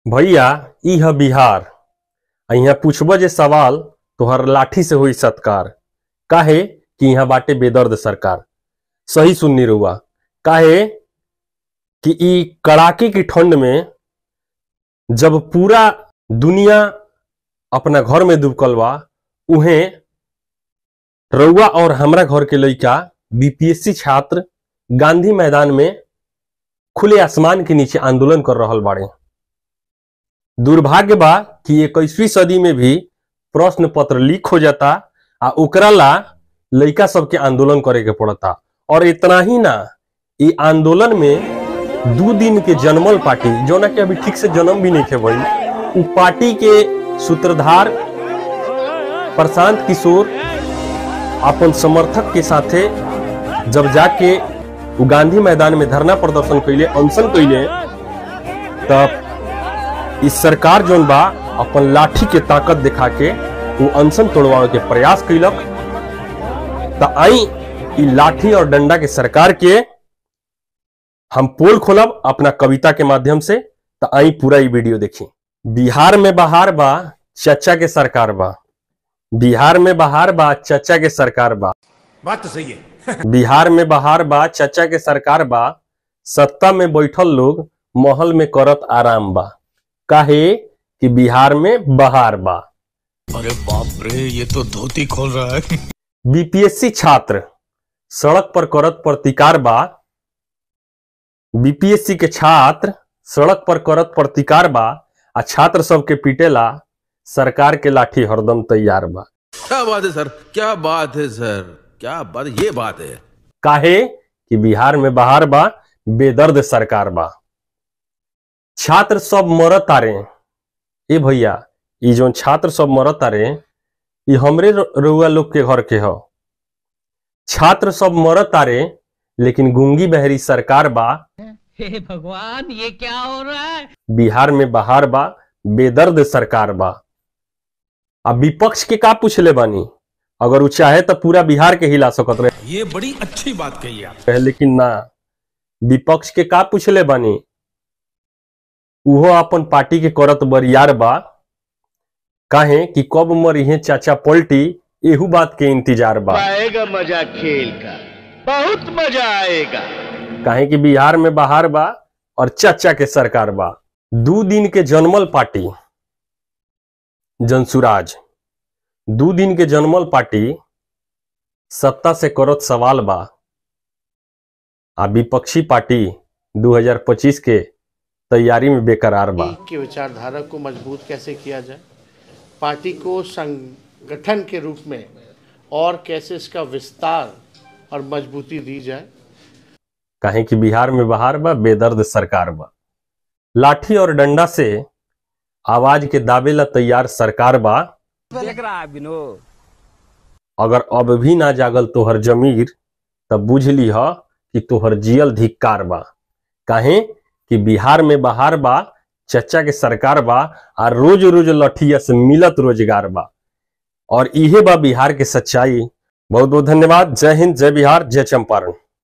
भैया ई है बिहार। यहाँ पूछब जे सवाल तोहर लाठी से हुई सत्कार। काहे कि यहाँ बाटे बेदर्द सरकार। सही सुननी रुआ। काहे कि ई कड़ाके की ठंड में जब पूरा दुनिया अपना घर में दुबकल बा, उहें रउआ और हमरा घर के लइका बीपीएससी छात्र गांधी मैदान में खुले आसमान के नीचे आंदोलन कर रहल बाड़े। दुर्भाग्य बा कि 21वीं सदी में भी प्रश्न पत्र लीक हो जाता आ ओकरा ला लइका सबके आंदोलन करे के पड़ता। और इतना ही ना, ये आंदोलन में 2 दिन के जनमल पार्टी जोना के अभी ठीक से जन्म भी नहीं थे भई, उ पार्टी के सूत्रधार प्रशांत किशोर अपन समर्थक के साथे जब जाके उ गांधी मैदान में धरना प्रदर्शन कैले, अनशन कैले, तब इस सरकार जोन बा अपन लाठी के ताकत दिखा के वो अनशन तोड़वावे के प्रयास कैलक। त आई ई लाठी और डंडा के सरकार के हम पोल खोलब अपना कविता के माध्यम से। त आई पूरा ई वीडियो देखी। बिहार में बहार बा, चचा के सरकार बा। बिहार में बहार बा, चचा के सरकार बा। बात तो सही है। बिहार में बहार बा, चचा के सरकार बा। सत्ता में बैठल लोग महल में करत आराम बा। काहे कि बिहार में बहार बा। अरे बाप रे, ये तो धोती खोल रहा है। बीपीएससी छात्र सड़क पर करत प्रतिकार बा। बीपीएससी के छात्र सड़क पर करत प्रतिकार बा आ छात्र सबके पीटेला सरकार के लाठी हरदम तैयार बा। क्या बात है सर, क्या बात है सर, क्या बात, ये बात है। काहे कि बिहार में बहार बा, बेदर्द सरकार बा। छात्र सब मरत तारे। ए भैया, ई जोन छात्र सब मरत तारे, ई हमरे रउआ लोग के घर के हो। छात्र सब मरत तारे, लेकिन गूंगी बहरी सरकार बा। हे भगवान, ये क्या हो रहा है? बिहार में बहार बा, बेदर्द सरकार बा। अब विपक्ष के का पूछले बानी? अगर वो चाहे तो पूरा बिहार के हिला सकत रहे। ये बड़ी अच्छी बात कही आप। लेकिन ना, विपक्ष के का पूछले बानी? उहो अपन पार्टी के करत बरियार बा। काहे कि कब मरिहे चाचा पलटी, एहू बात के इंतजार बा। आएगा मजा खेल का, बहुत मजा आएगा। काहे कि बिहार में बहार बा और चाचा के सरकार बा। 2 दिन के जनमल पार्टी जनसुराज, 2 दिन के जनमल पार्टी सत्ता से करत सवाल बा। आ विपक्षी पार्टी 2025 के तैयारी में बेकरार बा। की विचारधारा को मजबूत कैसे किया जाए, पार्टी को संगठन के रूप में और कैसे इसका विस्तार और मजबूती दी जाए। काहे कि बिहार में बहार बा, बेदर्द सरकार बा। लाठी और डंडा से आवाज के दावेला तैयार सरकार बा। देख रहा है विनोद। अगर अब भी ना जागल तोहर जमीर, तब बुझ लीह कि तोहर जियल धिक्कार बा। काहे कि बिहार में बहार बा, चचा के सरकार बा, और रोज रोज लठिया से मिलत रोजगार बा। और इहे बा बिहार के सच्चाई। बहुत बहुत धन्यवाद। जय हिंद, जय बिहार, जय चंपारण।